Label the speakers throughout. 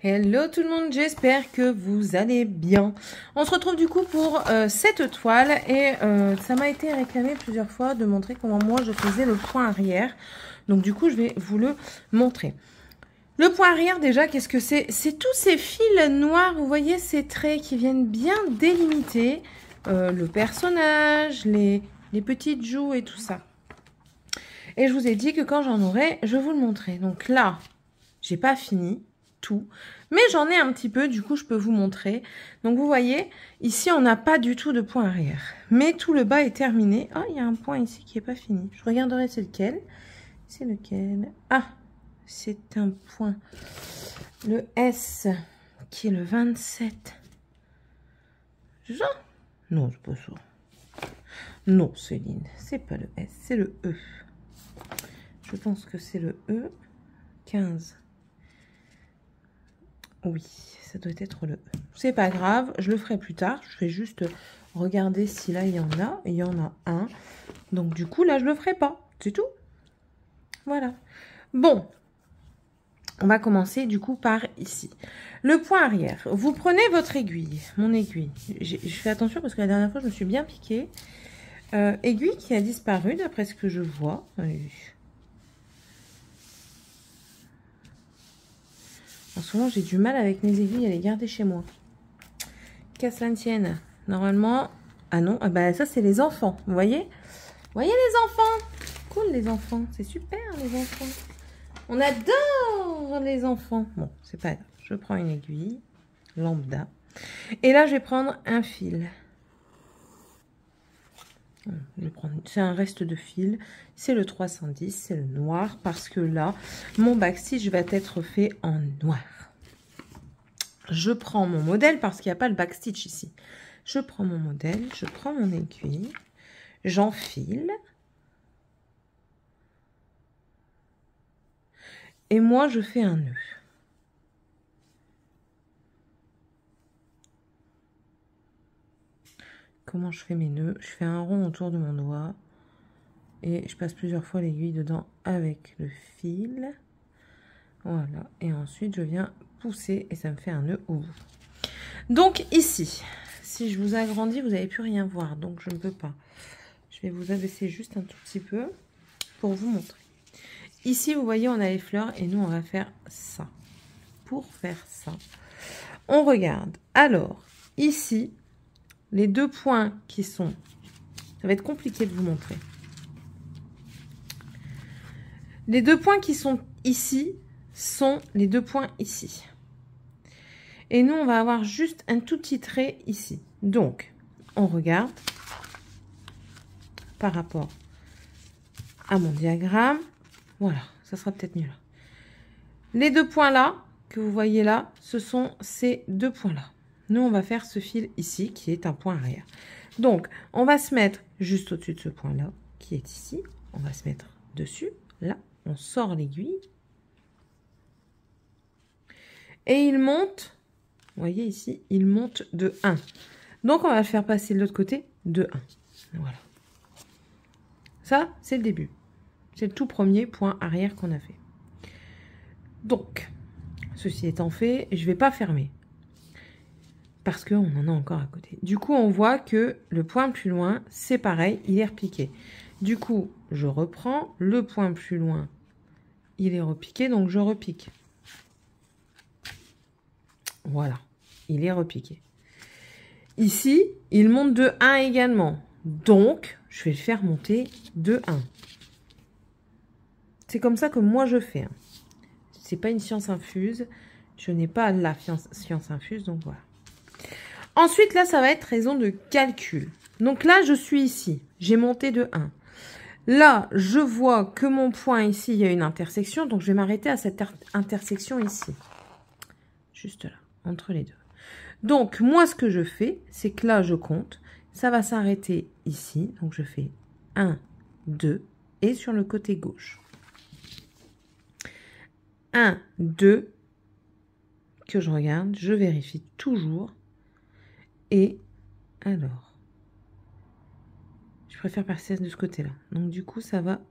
Speaker 1: Hello tout le monde, j'espère que vous allez bien. On se retrouve du coup pour cette toile et ça m'a été réclamé plusieurs fois de montrer comment moi je faisais le point arrière. Donc du coup je vais vous le montrer. Le point arrière déjà, qu'est-ce que c'est? C'est tous ces fils noirs, vous voyez ces traits qui viennent bien délimiter le personnage, les petites joues et tout ça. Et je vous ai dit que quand j'en aurai, je vous le montrerai. Donc là, j'ai pas fini tout, mais j'en ai un petit peu, du coup je peux vous montrer. Donc vous voyez, ici on n'a pas du tout de point arrière, mais tout le bas est terminé. Oh, il y a un point ici qui est pas fini. Je regarderai c'est lequel. C'est lequel? Ah, c'est un point. Le S, qui est le 27. C'est ça? Non, c'est pas ça. Non, Céline, c'est pas le S, c'est le E. Je pense que c'est le E. 15. Oui, ça doit être le E. C'est pas grave, je le ferai plus tard. Je vais juste regarder si là il y en a. Il y en a un. Donc du coup, là, je le ferai pas. C'est tout. Voilà. Bon. On va commencer du coup par ici. Le point arrière. Vous prenez votre aiguille. Mon aiguille. Je fais attention parce que la dernière fois, je me suis bien piquée. Aiguille qui a disparu d'après ce que je vois. En ce moment, j'ai du mal avec mes aiguilles à les garder chez moi. Qu'à cela ne tienne. Normalement... Ah non, ah bah ça, c'est les enfants. Vous voyez? Vous voyez les enfants? Cool, les enfants. C'est super, les enfants. On adore les enfants. Bon, c'est pas grave. Je prends une aiguille lambda. Et là, je vais prendre un fil. Je vais prendre... C'est un reste de fil. C'est le 310. C'est le noir. Parce que là, mon backstitch va être fait en noir. Je prends mon modèle parce qu'il n'y a pas le backstitch ici. Je prends mon modèle, je prends mon aiguille, j'enfile. Et moi, je fais un nœud. Comment je fais mes nœuds? Je fais un rond autour de mon doigt. Et je passe plusieurs fois l'aiguille dedans avec le fil. Voilà. Et ensuite, je viens pousser et ça me fait un nœud au bout. Donc ici, si je vous agrandis, vous n'allez plus rien voir. Donc je ne peux pas. Je vais vous abaisser juste un tout petit peu pour vous montrer. Ici, vous voyez, on a les fleurs et nous, on va faire ça. Pour faire ça, on regarde. Alors, ici, les deux points qui sont... Ça va être compliqué de vous montrer. Les deux points qui sont ici sont les deux points ici. Et nous, on va avoir juste un tout petit trait ici. Donc, on regarde par rapport à mon diagramme. Voilà, ça sera peut-être mieux là. Les deux points là, que vous voyez là, ce sont ces deux points là. Nous, on va faire ce fil ici, qui est un point arrière. Donc, on va se mettre juste au-dessus de ce point-là, qui est ici. On va se mettre dessus. Là, on sort l'aiguille. Et il monte, vous voyez ici, il monte de 1. Donc, on va le faire passer de l'autre côté de 1. Voilà. Ça, c'est le début. C'est le tout premier point arrière qu'on a fait. Donc, ceci étant fait, je ne vais pas fermer. Parce qu'on en a encore à côté. Du coup, on voit que le point plus loin, c'est pareil, il est repiqué. Du coup, je reprends. Le point plus loin, il est repiqué, donc je repique. Voilà, il est repiqué. Ici, il monte de 1 également. Donc, je vais le faire monter de 1. C'est comme ça que moi je fais. Hein. C'est pas une science infuse. Je n'ai pas la science infuse, donc voilà. Ensuite, là, ça va être raison de calcul. Donc là, je suis ici. J'ai monté de 1. Là, je vois que mon point ici, il y a une intersection. Donc, je vais m'arrêter à cette intersection ici. Juste là, entre les deux. Donc, moi, ce que je fais, c'est que là, je compte. Ça va s'arrêter ici. Donc, je fais 1, 2 et sur le côté gauche. 1, 2, que je regarde, je vérifie toujours. Et alors, je préfère passer de ce côté-là. Donc, du coup, ça va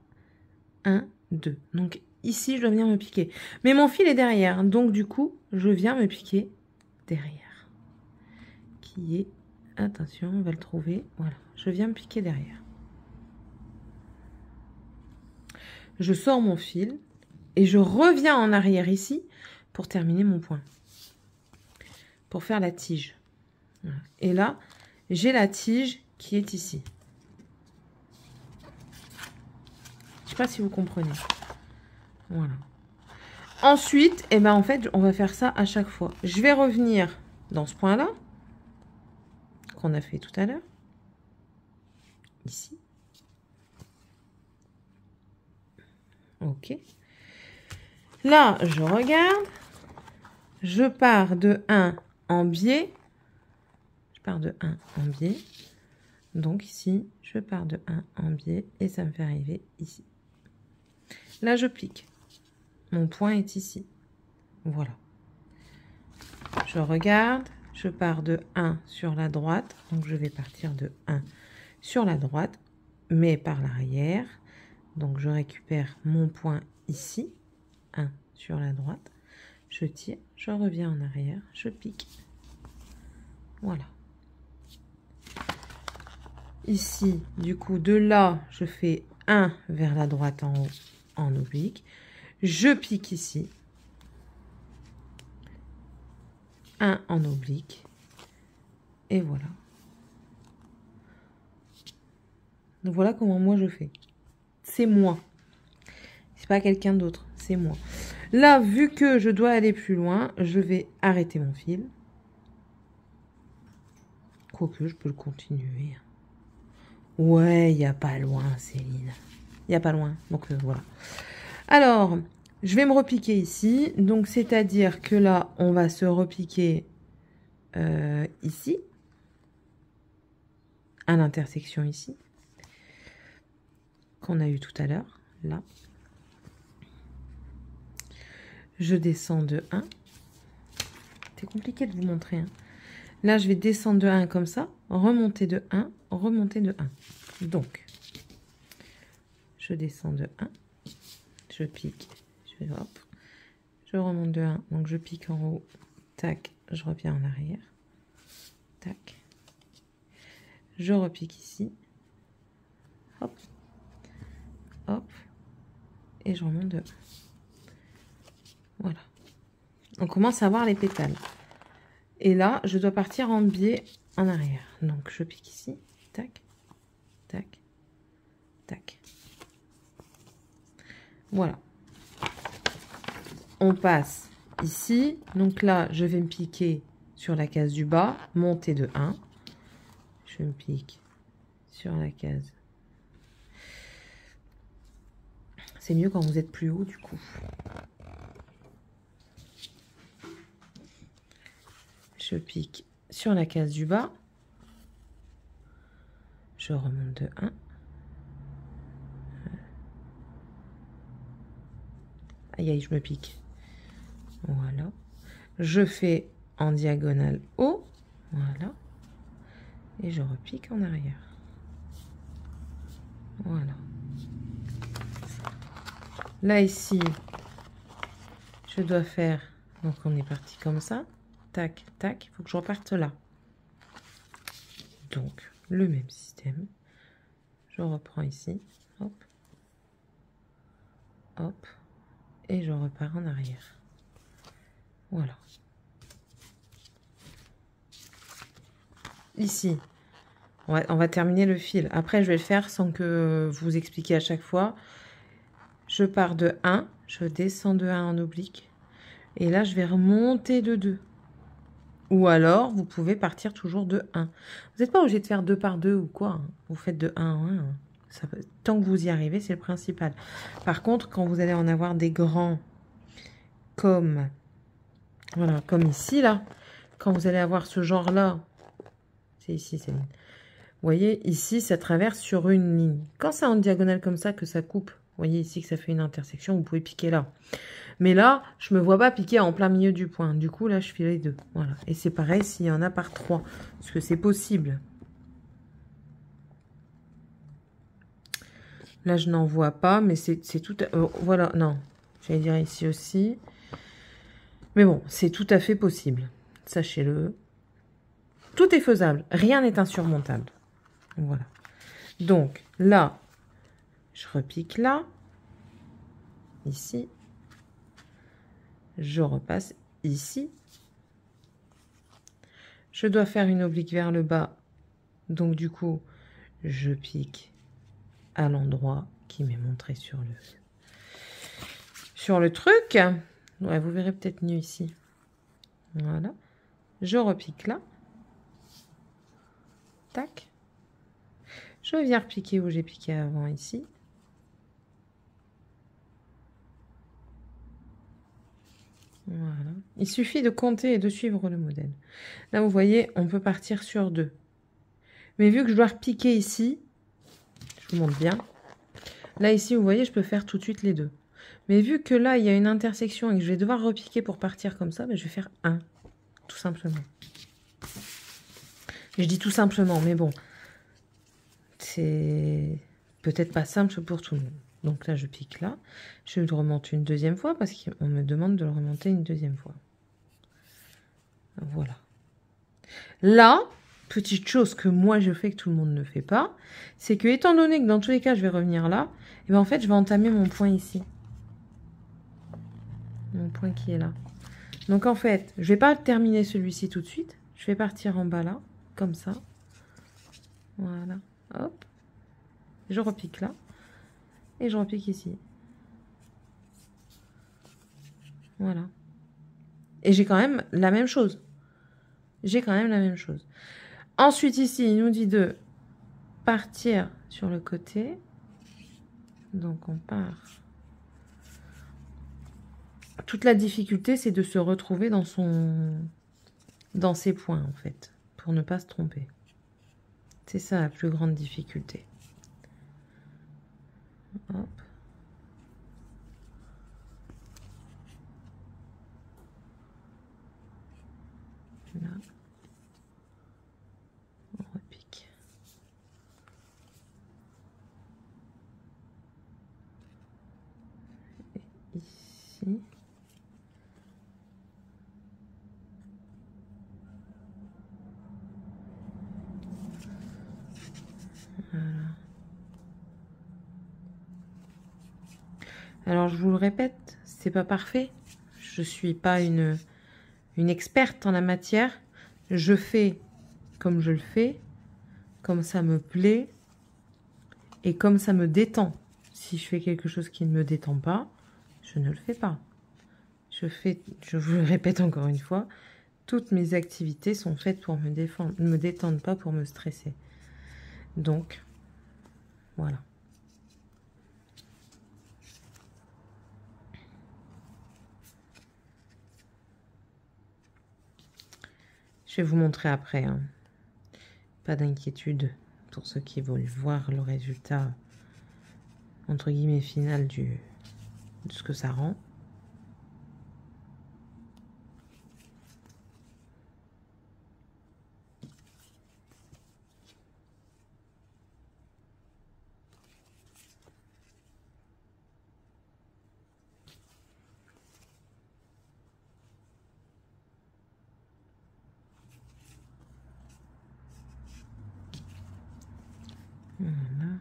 Speaker 1: 1, 2. Donc, ici, je dois venir me piquer. Mais mon fil est derrière, donc du coup, je viens me piquer derrière. Qui est, attention, on va le trouver, voilà, je viens me piquer derrière. Je sors mon fil et je reviens en arrière ici pour terminer mon point. Pour faire la tige. Voilà. Et là, j'ai la tige qui est ici. Je sais pas si vous comprenez. Voilà. Ensuite, eh ben, en fait, on va faire ça à chaque fois. Je vais revenir dans ce point-là qu'on a fait tout à l'heure. Ici. Ok. Là, je regarde. Je pars de 1 en biais. Je pars de 1 en biais. Donc ici, je pars de 1 en biais et ça me fait arriver ici. Là, je pique. Mon point est ici. Voilà. Je regarde. Je pars de 1 sur la droite. Donc, je vais partir de 1 sur la droite, mais par l'arrière. Donc, je récupère mon point ici. 1 sur la droite. Je tire. Je reviens en arrière. Je pique. Voilà. Ici, du coup, de là, je fais 1 vers la droite en haut, en oblique. Je pique ici. 1 en oblique. Et voilà. Donc voilà comment moi je fais. C'est moi. C'est pas quelqu'un d'autre, c'est moi. Là, vu que je dois aller plus loin, je vais arrêter mon fil. Quoique, je peux le continuer. Ouais, il n'y a pas loin, Céline. Il n'y a pas loin. Donc voilà. Alors, je vais me repiquer ici. Donc, c'est-à-dire que là, on va se repiquer ici. À l'intersection ici. Qu'on a eu tout à l'heure. Là. Je descends de 1. C'est compliqué de vous montrer. Hein. Là, je vais descendre de 1 comme ça. Remonter de 1. Remonter de 1. Donc, je descends de 1. Je pique. Hop. Je remonte de 1. Donc, je pique en haut. Tac. Je reviens en arrière. Tac. Je repique ici. Hop. Hop. Et je remonte de 1. Voilà. On commence à voir les pétales. Et là, je dois partir en biais en arrière. Donc, je pique ici. Tac. Tac. Tac. Voilà. On passe ici. Donc là, je vais me piquer sur la case du bas. Monter de 1. Je me pique sur la case. C'est mieux quand vous êtes plus haut, du coup. Je pique sur la case du bas. Je remonte de 1. Aïe, aïe, je me pique. Voilà. Je fais en diagonale haut. Voilà. Et je repique en arrière. Voilà. Là, ici, je dois faire... Donc, on est parti comme ça. Tac, tac. Il faut que je reparte là. Donc, le même système. Je reprends ici. Hop. Hop. Et je repars en arrière. Voilà. Ici, on va terminer le fil. Après, je vais le faire sans que vous expliquiez à chaque fois. Je pars de 1, je descends de 1 en oblique. Et là, je vais remonter de 2. Ou alors, vous pouvez partir toujours de 1. Vous n'êtes pas obligé de faire 2 par 2 ou quoi. Hein. Vous faites de 1 en 1. Ça peut, tant que vous y arrivez, c'est le principal. Par contre, quand vous allez en avoir des grands comme, voilà, comme ici, là, quand vous allez avoir ce genre-là, c'est ici, Céline. Vous voyez, ici, ça traverse sur une ligne. Quand c'est en diagonale comme ça, que ça coupe, vous voyez ici que ça fait une intersection, vous pouvez piquer là. Mais là, je ne me vois pas piquer en plein milieu du point. Du coup, là, je fais les deux. Voilà. Et c'est pareil s'il y en a par 3. Parce que c'est possible. Là, je n'en vois pas, mais c'est tout... voilà, non. J'allais dire ici aussi. Mais bon, c'est tout à fait possible. Sachez-le. Tout est faisable. Rien n'est insurmontable. Voilà. Donc, là, je repique là. Ici. Je repasse ici. Je dois faire une oblique vers le bas. Donc, du coup, je pique à l'endroit qui m'est montré sur le truc. Ouais, vous verrez peut-être mieux ici. Voilà. Je repique là. Tac. Je viens repiquer où j'ai piqué avant ici. Voilà. Il suffit de compter et de suivre le modèle. Là, vous voyez, on peut partir sur 2. Mais vu que je dois repiquer ici, je vous montre bien. Là, ici, vous voyez, je peux faire tout de suite les 2. Mais vu que là, il y a une intersection et que je vais devoir repiquer pour partir comme ça, ben, je vais faire 1. Tout simplement. Je dis tout simplement, mais bon. C'est peut-être pas simple pour tout le monde. Donc là, je pique là. Je le remonte une deuxième fois parce qu'on me demande de le remonter une deuxième fois. Voilà. Là, petite chose que moi je fais que tout le monde ne fait pas, c'est que étant donné que dans tous les cas, je vais revenir là, et ben en fait, je vais entamer mon point ici. Mon point qui est là. Donc en fait, je vais pas terminer celui-ci tout de suite. Je vais partir en bas là, comme ça. Voilà. Hop. Je repique là. Et je repique ici. Voilà. Et j'ai quand même la même chose. J'ai quand même la même chose. Ensuite, ici, il nous dit de partir sur le côté. Donc, on part. Toute la difficulté, c'est de se retrouver dans ses points, en fait, pour ne pas se tromper. C'est ça la plus grande difficulté. Hop. Là. On repique. Et ici. Voilà. Alors, je vous le répète, c'est pas parfait. Je suis pas une experte en la matière. Je fais comme je le fais, comme ça me plaît et comme ça me détend. Si je fais quelque chose qui ne me détend pas, je ne le fais pas. Je vous le répète encore une fois, toutes mes activités sont faites pour me détendre, pas pour me stresser. Donc, voilà. Je vais vous montrer après. Hein. Pas d'inquiétude pour ceux qui veulent voir le résultat, entre guillemets, final de ce que ça rend. Voilà.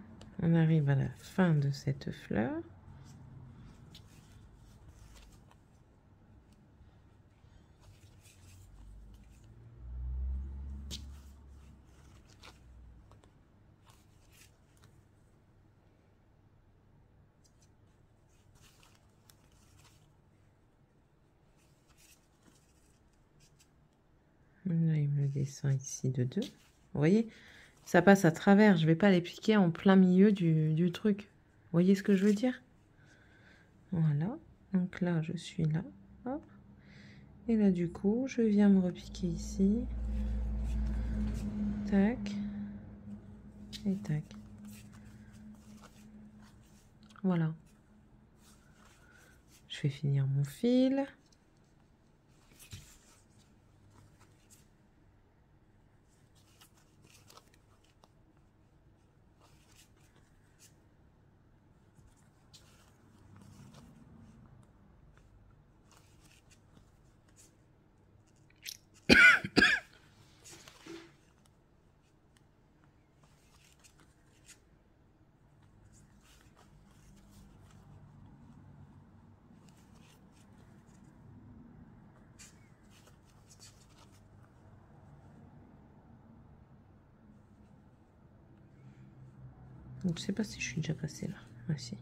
Speaker 1: On arrive à la fin de cette fleur. Là, il me descend ici de 2. Vous voyez, ça passe à travers. Je ne vais pas les piquer en plein milieu du truc. Vous voyez ce que je veux dire? Voilà. Donc là, je suis là. Hop. Et là, du coup, je viens me repiquer ici. Tac. Et tac. Voilà. Je vais finir mon fil. Donc, je sais pas si je suis déjà passée là. Voici.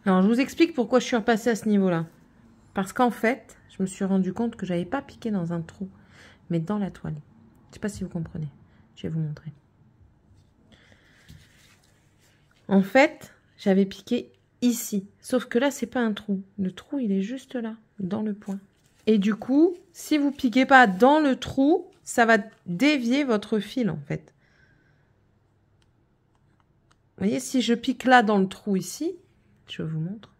Speaker 1: Alors, je vous explique pourquoi je suis repassée à ce niveau-là. Parce qu'en fait, je me suis rendu compte que j'avais pas piqué dans un trou, mais dans la toile. Je sais pas si vous comprenez. Je vais vous montrer. En fait, j'avais piqué ici. Sauf que là, c'est pas un trou. Le trou, il est juste là, dans le point. Et du coup, si vous piquez pas dans le trou, ça va dévier votre fil, en fait. Vous voyez, si je pique là dans le trou ici, je vous montre,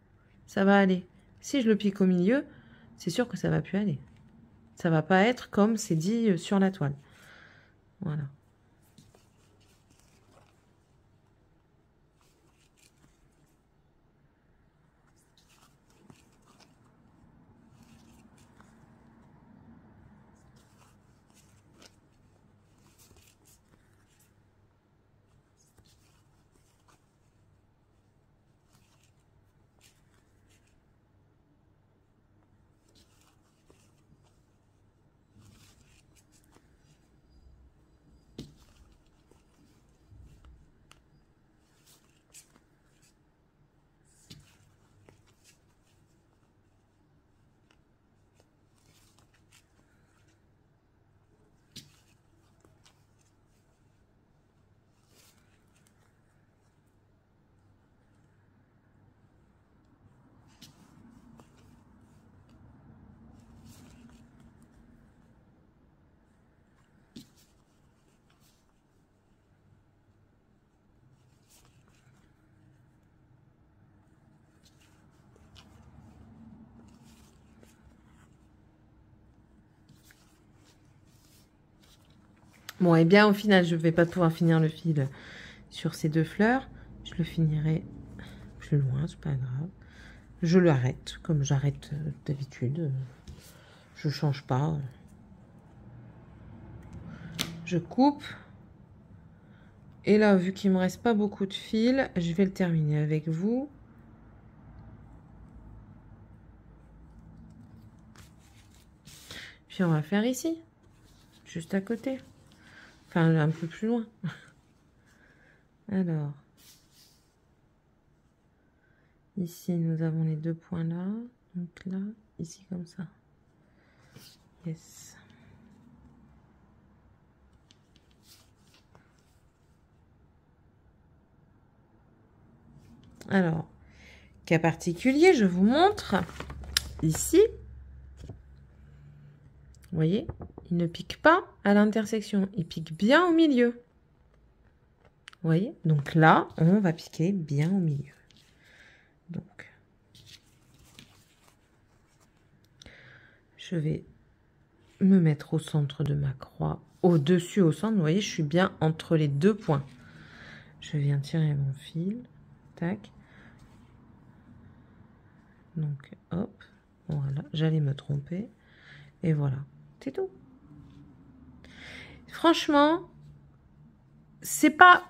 Speaker 1: ça va aller. Si je le pique au milieu, c'est sûr que ça va plus aller. Ça va pas être comme c'est dit sur la toile. Voilà. Bon, et bien au final, je ne vais pas pouvoir finir le fil sur ces deux fleurs. Je le finirai plus loin, c'est pas grave. Je l'arrête, comme j'arrête d'habitude. Je change pas. Je coupe. Et là, vu qu'il me reste pas beaucoup de fil, je vais le terminer avec vous. Puis on va faire ici, juste à côté. Enfin, un peu plus loin. Alors, ici, nous avons les deux points là. Donc là, ici, comme ça. Yes. Alors, cas particulier, je vous montre. Ici, vous voyez, il ne pique pas à l'intersection. Il pique bien au milieu. Vous voyez? Donc là, on va piquer bien au milieu. Donc, je vais me mettre au centre de ma croix, au-dessus, au centre. Vous voyez, je suis bien entre les deux points. Je viens tirer mon fil. Tac. Donc, hop. Voilà, j'allais me tromper. Et voilà, c'est tout. Franchement, c'est pas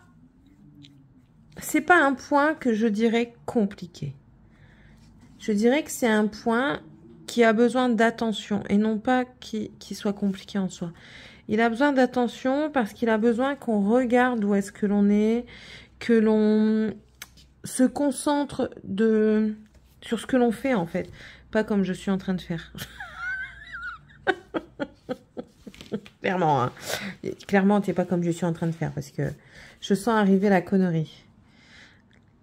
Speaker 1: un point que je dirais compliqué. Je dirais que c'est un point qui a besoin d'attention et non pas qui soit compliqué en soi. Il a besoin d'attention parce qu'il a besoin qu'on regarde où est-ce que l'on est, que l'on se concentre sur ce que l'on fait en fait. Pas comme je suis en train de faire. Clairement, hein. Clairement, t'es pas comme je suis en train de faire parce que je sens arriver la connerie.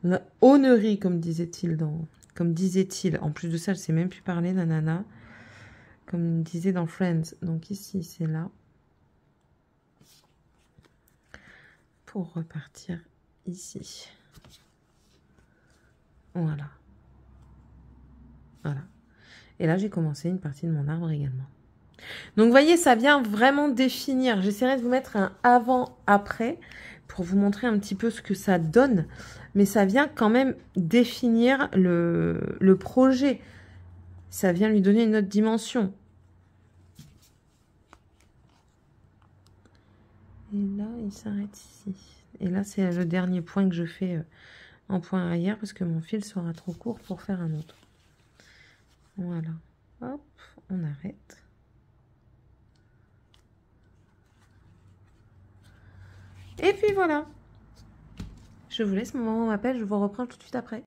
Speaker 1: La honnerie, comme disait-il en plus de ça, elle sait même plus parler, nanana. Comme il disait dans Friends. Donc ici, c'est là. Pour repartir ici. Voilà. Voilà. Et là, j'ai commencé une partie de mon arbre également. Donc, vous voyez, ça vient vraiment définir. J'essaierai de vous mettre un avant-après pour vous montrer un petit peu ce que ça donne. Mais ça vient quand même définir le projet. Ça vient lui donner une autre dimension. Et là, il s'arrête ici. Et là, c'est le dernier point que je fais en point arrière parce que mon fil sera trop court pour faire un autre. Voilà. Hop, on arrête. Et puis voilà. Je vous laisse, mon maman m'appelle, je vous reprends tout de suite après.